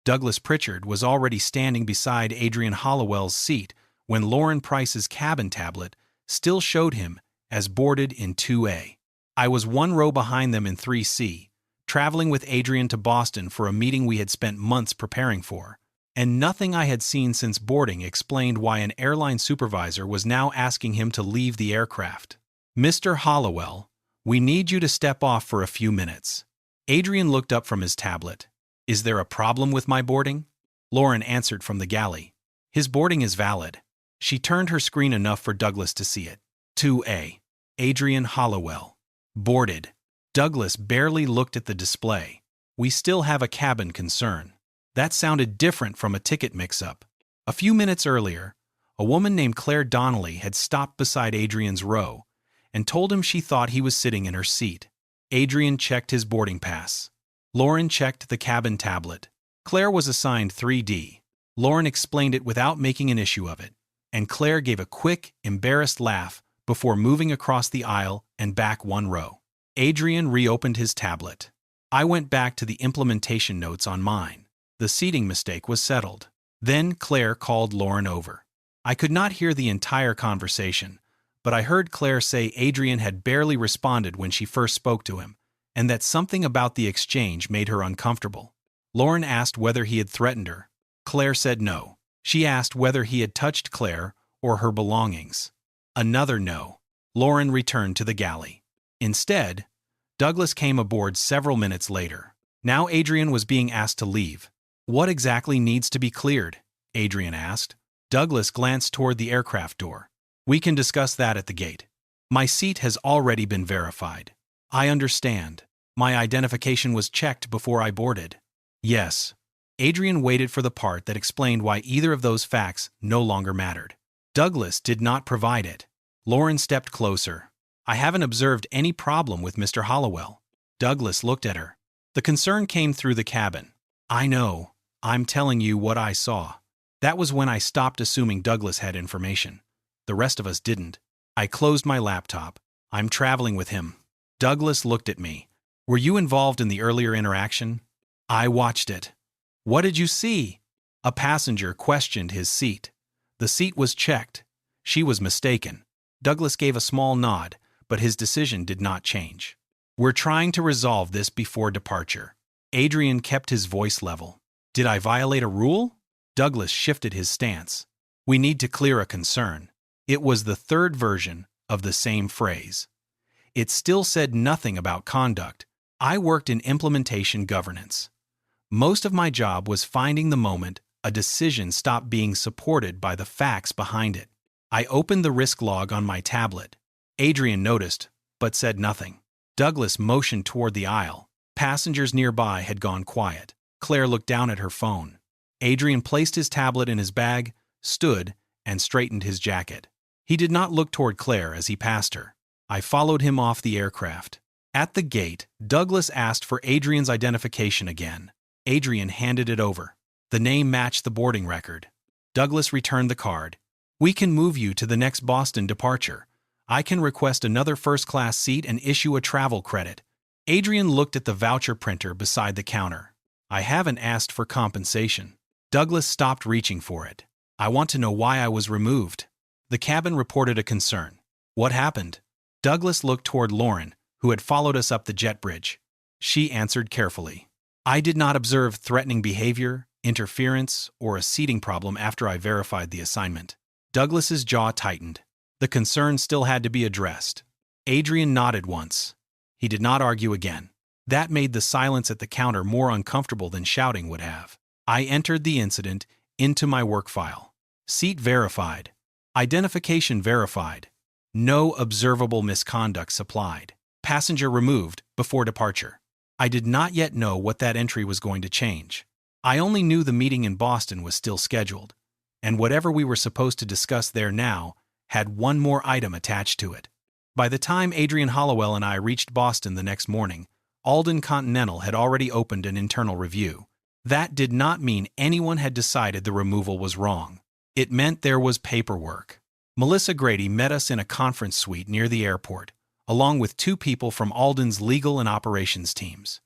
Douglas Pritchard was already standing beside Adrian Hollowell's seat when Lauren Price's cabin tablet still showed him as boarded in 2A. I was one row behind them in 3C, traveling with Adrian to Boston for a meeting we had spent months preparing for, and nothing I had seen since boarding explained why an airline supervisor was now asking him to leave the aircraft. "Mr. Hollowell, we need you to step off for a few minutes." Adrian looked up from his tablet. "Is there a problem with my boarding?" Lauren answered from the galley. "His boarding is valid." She turned her screen enough for Douglas to see it. 2A. Adrian Hollowell. Boarded. Douglas barely looked at the display. "We still have a cabin concern." That sounded different from a ticket mix-up. A few minutes earlier, a woman named Claire Donnelly had stopped beside Adrian's row and told him she thought he was sitting in her seat. Adrian checked his boarding pass. Lauren checked the cabin tablet. Claire was assigned 3D. Lauren explained it without making an issue of it, and Claire gave a quick, embarrassed laugh before moving across the aisle and back one row. Adrian reopened his tablet. I went back to the implementation notes on mine. The seating mistake was settled. Then Claire called Lauren over. I could not hear the entire conversation, but I heard Claire say Adrian had barely responded when she first spoke to him, and that something about the exchange made her uncomfortable. Lauren asked whether he had threatened her. Claire said no. She asked whether he had touched Claire or her belongings. Another no. Lauren returned to the galley. Instead, Douglas came aboard several minutes later. Now Adrian was being asked to leave. "What exactly needs to be cleared?" Adrian asked. Douglas glanced toward the aircraft door. "We can discuss that at the gate. My seat has already been verified." "I understand. My identification was checked before I boarded." "Yes." Adrian waited for the part that explained why either of those facts no longer mattered. Douglas did not provide it. Lauren stepped closer. "I haven't observed any problem with Mr. Hollowell." Douglas looked at her. The concern came through the cabin. "I know. I'm telling you what I saw." That was when I stopped assuming Douglas had information. The rest of us didn't. I closed my laptop. "I'm traveling with him." Douglas looked at me. "Were you involved in the earlier interaction?" "I watched it." "What did you see?" A passenger questioned his seat. The seat was checked. She was mistaken. Douglas gave a small nod, but his decision did not change. "We're trying to resolve this before departure." Adrian kept his voice level. "Did I violate a rule?" Douglas shifted his stance. "We need to clear a concern." It was the third version of the same phrase. It still said nothing about conduct. I worked in implementation governance. Most of my job was finding the moment a decision stopped being supported by the facts behind it. I opened the risk log on my tablet. Adrian noticed, but said nothing. Douglas motioned toward the aisle. Passengers nearby had gone quiet. Claire looked down at her phone. Adrian placed his tablet in his bag, stood, and straightened his jacket. He did not look toward Claire as he passed her. I followed him off the aircraft. At the gate, Douglas asked for Adrian's identification again. Adrian handed it over. The name matched the boarding record. Douglas returned the card. "We can move you to the next Boston departure. I can request another first-class seat and issue a travel credit." Adrian looked at the voucher printer beside the counter. "I haven't asked for compensation." Douglas stopped reaching for it. "I want to know why I was removed." The cabin reported a concern. "What happened?" Douglas looked toward Lauren, who had followed us up the jet bridge. She answered carefully. "I did not observe threatening behavior, interference, or a seating problem after I verified the assignment." Douglas's jaw tightened. The concern still had to be addressed. Adrian nodded once. He did not argue again. That made the silence at the counter more uncomfortable than shouting would have. I entered the incident into my work file. Seat verified. Identification verified. No observable misconduct supplied. Passenger removed before departure. I did not yet know what that entry was going to change. I only knew the meeting in Boston was still scheduled, and whatever we were supposed to discuss there now had one more item attached to it. By the time Adrian Hollowell and I reached Boston the next morning, Alden Continental had already opened an internal review. That did not mean anyone had decided the removal was wrong. It meant there was paperwork. Melissa Grady met us in a conference suite near the airport, along with two people from Alden's legal and operations teams.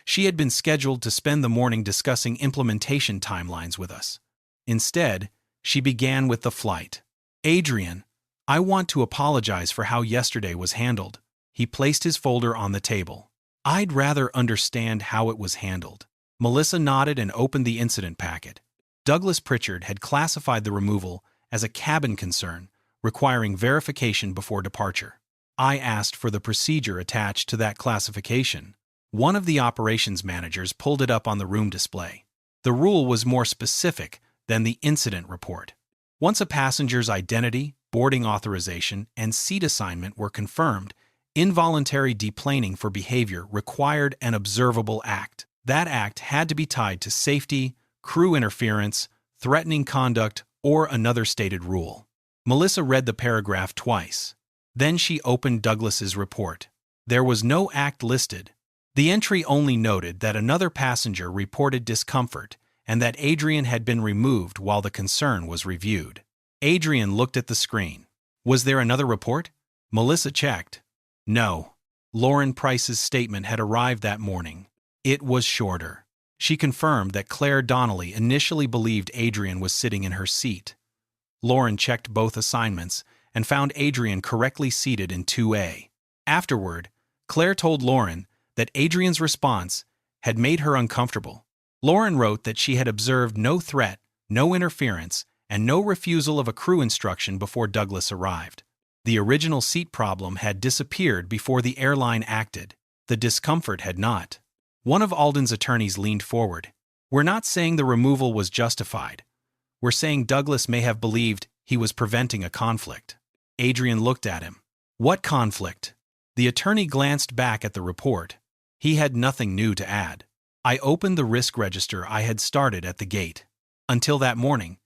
She had been scheduled to spend the morning discussing implementation timelines with us. Instead, she began with the flight. "Adrian, I want to apologize for how yesterday was handled." He placed his folder on the table. "I'd rather understand how it was handled." Melissa nodded and opened the incident packet. Douglas Pritchard had classified the removal as a cabin concern, requiring verification before departure. I asked for the procedure attached to that classification. One of the operations managers pulled it up on the room display. The rule was more specific than the incident report. Once a passenger's identity, boarding authorization, and seat assignment were confirmed, involuntary deplaning for behavior required an observable act. That act had to be tied to safety, crew interference, threatening conduct, or another stated rule. Melissa read the paragraph twice. Then she opened Douglas's report. There was no act listed. The entry only noted that another passenger reported discomfort and that Adrian had been removed while the concern was reviewed. Adrian looked at the screen. Was there another report? Melissa checked. No. Lauren Price's statement had arrived that morning. It was shorter. She confirmed that Claire Donnelly initially believed Adrian was sitting in her seat. Lauren checked both assignments and found Adrian correctly seated in 2A. Afterward, Claire told Lauren that Adrian's response had made her uncomfortable. Lauren wrote that she had observed no threat, no interference, and no refusal of a crew instruction before Douglas arrived. The original seat problem had disappeared before the airline acted. The discomfort had not. One of Alden's attorneys leaned forward. "We're not saying the removal was justified. We're saying Douglas may have believed he was preventing a conflict." Adrian looked at him. "What conflict?" The attorney glanced back at the report. He had nothing new to add. "I opened the risk register I had started at the gate. Until that morning,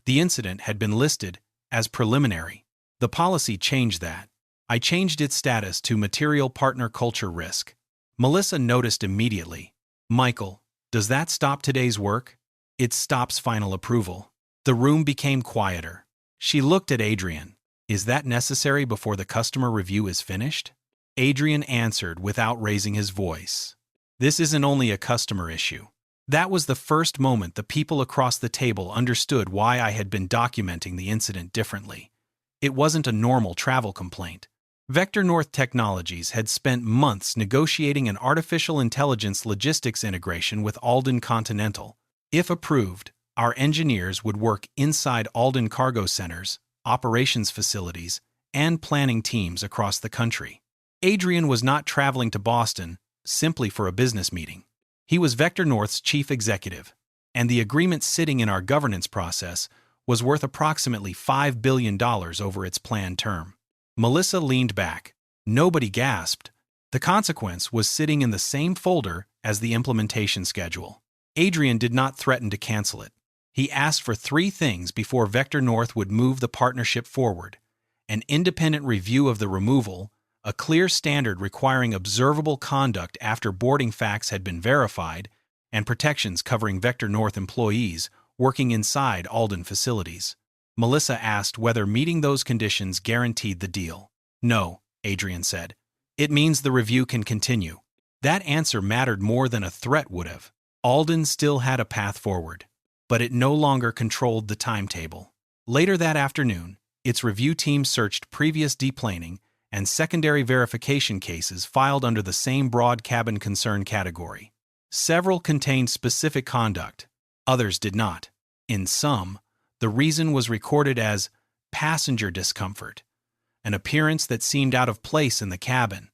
the incident had been listed as preliminary. The policy changed that. I changed its status to material partner culture risk." Melissa noticed immediately. "Michael, does that stop today's work?" "It stops final approval." The room became quieter. She looked at Adrian. "Is that necessary before the customer review is finished?" Adrian answered without raising his voice. "This isn't only a customer issue." That was the first moment the people across the table understood why I had been documenting the incident differently. It wasn't a normal travel complaint. VectorNorth Technologies had spent months negotiating an artificial intelligence logistics integration with Alden Continental. If approved, our engineers would work inside Alden cargo centers, operations facilities, and planning teams across the country. Adrian was not traveling to Boston simply for a business meeting. He was VectorNorth's chief executive, and the agreement sitting in our governance process was worth approximately $5 billion over its planned term. Melissa leaned back. Nobody gasped. The consequence was sitting in the same folder as the implementation schedule. Adrian did not threaten to cancel it. He asked for 3 things before VectorNorth would move the partnership forward: an independent review of the removal, a clear standard requiring observable conduct after boarding facts had been verified, and protections covering VectorNorth employees working inside Alden facilities. Melissa asked whether meeting those conditions guaranteed the deal. "No," Adrian said. "It means the review can continue." That answer mattered more than a threat would have. Alden still had a path forward, but it no longer controlled the timetable. Later that afternoon, its review team searched previous deplaning and secondary verification cases filed under the same broad cabin concern category. Several contained specific conduct, others did not. In some, the reason was recorded as passenger discomfort, an appearance that seemed out of place in the cabin,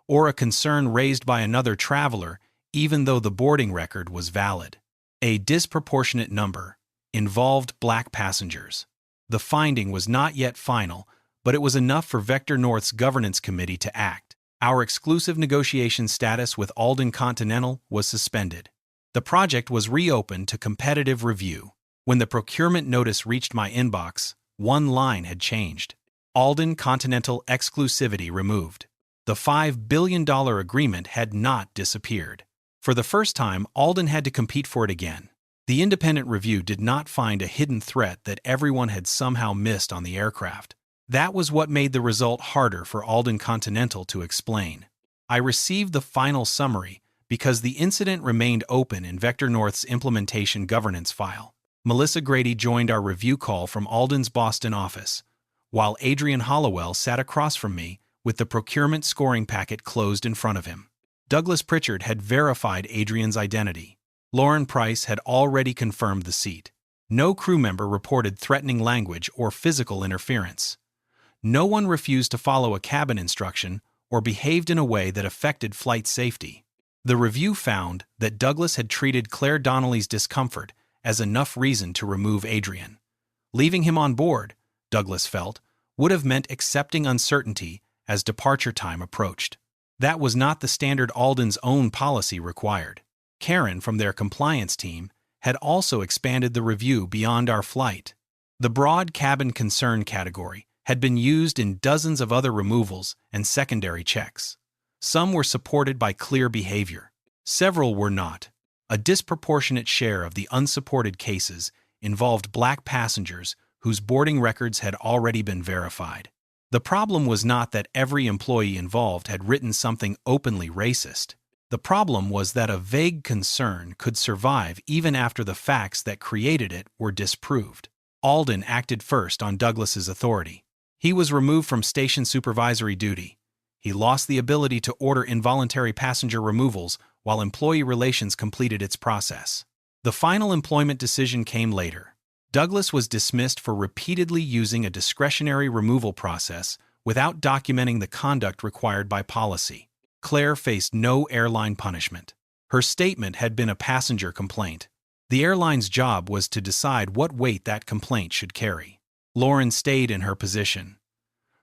or a concern raised by another traveler even though the boarding record was valid. A disproportionate number involved black passengers. The finding was not yet final, but it was enough for VectorNorth's governance committee to act. Our exclusive negotiation status with Alden Continental was suspended. The project was reopened to competitive review. When the procurement notice reached my inbox, one line had changed. Alden Continental exclusivity removed. The $5 billion agreement had not disappeared. For the first time, Alden had to compete for it again. The independent review did not find a hidden threat that everyone had somehow missed on the aircraft. That was what made the result harder for Alden Continental to explain. I received the final summary because the incident remained open in VectorNorth's implementation governance file. Melissa Grady joined our review call from Alden's Boston office, while Adrian Hollowell sat across from me with the procurement scoring packet closed in front of him. Douglas Pritchard had verified Adrian's identity. Lauren Price had already confirmed the seat. No crew member reported threatening language or physical interference. No one refused to follow a cabin instruction or behaved in a way that affected flight safety. The review found that Douglas had treated Claire Donnelly's discomfort as enough reason to remove Adrian. Leaving him on board, Douglas felt, would have meant accepting uncertainty as departure time approached. That was not the standard Alden's own policy required. Karen, from their compliance team, had also expanded the review beyond our flight. The broad cabin concern category had been used in dozens of other removals and secondary checks. Some were supported by clear behavior. Several were not. A disproportionate share of the unsupported cases involved Black passengers whose boarding records had already been verified. The problem was not that every employee involved had written something openly racist. The problem was that a vague concern could survive even after the facts that created it were disproved. Alden acted first on Douglas's authority. He was removed from station supervisory duty. He lost the ability to order involuntary passenger removals while employee relations completed its process. The final employment decision came later. Douglas was dismissed for repeatedly using a discretionary removal process without documenting the conduct required by policy. Claire faced no airline punishment. Her statement had been a passenger complaint. The airline's job was to decide what weight that complaint should carry. Lauren stayed in her position.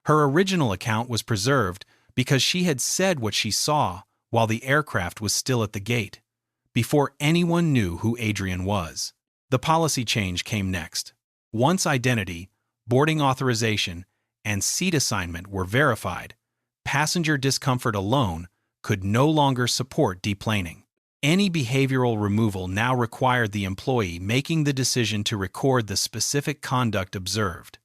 Her original account was preserved because she had said what she saw while the aircraft was still at the gate, before anyone knew who Adrian was. The policy change came next. Once identity, boarding authorization, and seat assignment were verified, passenger discomfort alone could no longer support deplaning. Any behavioral removal now required the employee making the decision to record the specific conduct observed.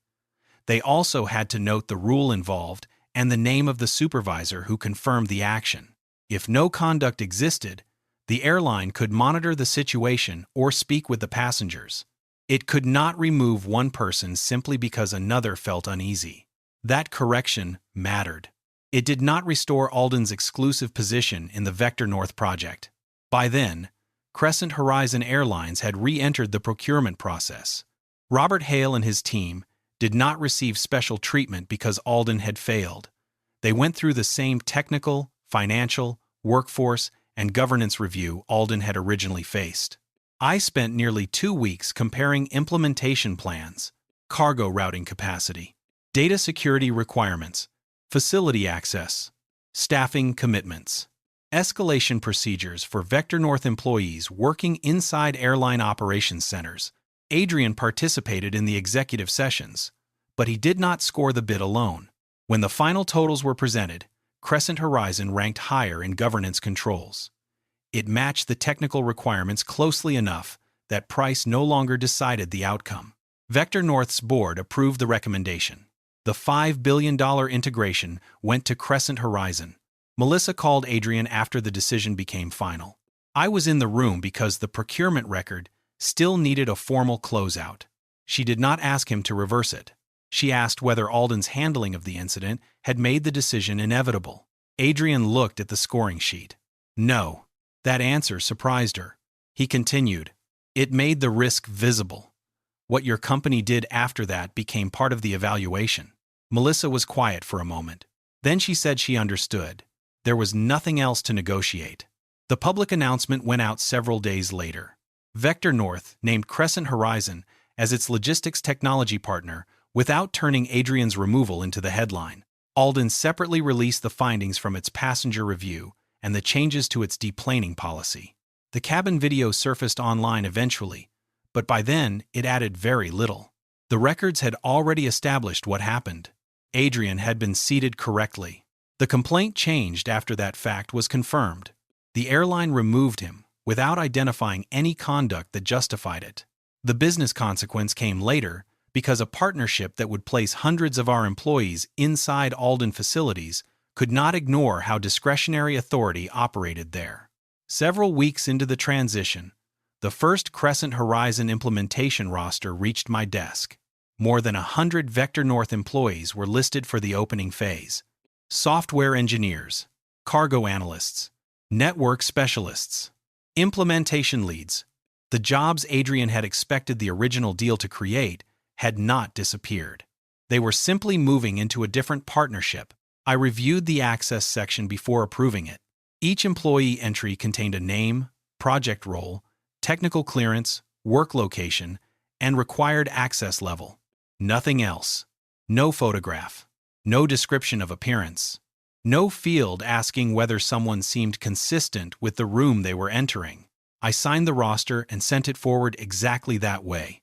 They also had to note the rule involved and the name of the supervisor who confirmed the action. If no conduct existed, the airline could monitor the situation or speak with the passengers. It could not remove one person simply because another felt uneasy. That correction mattered. It did not restore Alden's exclusive position in the VectorNorth project. By then, Crescent Horizon Airlines had re-entered the procurement process. Robert Hale and his team did not receive special treatment because Alden had failed. They went through the same technical, financial, workforce, and governance review Alden had originally faced. I spent nearly 2 weeks comparing implementation plans, cargo routing capacity, data security requirements, facility access, staffing commitments, escalation procedures for VectorNorth employees working inside airline operations centers. Adrian participated in the executive sessions, but he did not score the bid alone. When the final totals were presented, Crescent Horizon ranked higher in governance controls. It matched the technical requirements closely enough that price no longer decided the outcome. VectorNorth's board approved the recommendation. The $5 billion integration went to Crescent Horizon. Melissa called Adrian after the decision became final. I was in the room because the procurement record still needed a formal closeout. She did not ask him to reverse it. She asked whether Alden's handling of the incident had made the decision inevitable. Adrian looked at the scoring sheet. No. That answer surprised her. He continued, "It made the risk visible. What your company did after that became part of the evaluation." Melissa was quiet for a moment. Then she said she understood. There was nothing else to negotiate. The public announcement went out several days later. VectorNorth named Crescent Horizon as its logistics technology partner without turning Adrian's removal into the headline. Alden separately released the findings from its passenger review and the changes to its deplaning policy. The cabin video surfaced online eventually, but by then it added very little. The records had already established what happened. Adrian had been seated correctly. The complaint changed after that fact was confirmed. The airline removed him without identifying any conduct that justified it. The business consequence came later because a partnership that would place hundreds of our employees inside Alden facilities could not ignore how discretionary authority operated there. Several weeks into the transition, the first Crescent Horizon implementation roster reached my desk. More than 100 VectorNorth employees were listed for the opening phase. Software engineers, cargo analysts, network specialists, implementation leads. The jobs Adrian had expected the original deal to create had not disappeared. They were simply moving into a different partnership. I reviewed the access section before approving it. Each employee entry contained a name, project role, technical clearance, work location, and required access level. Nothing else. No photograph. No description of appearance. No field asking whether someone seemed consistent with the room they were entering. I signed the roster and sent it forward exactly that way.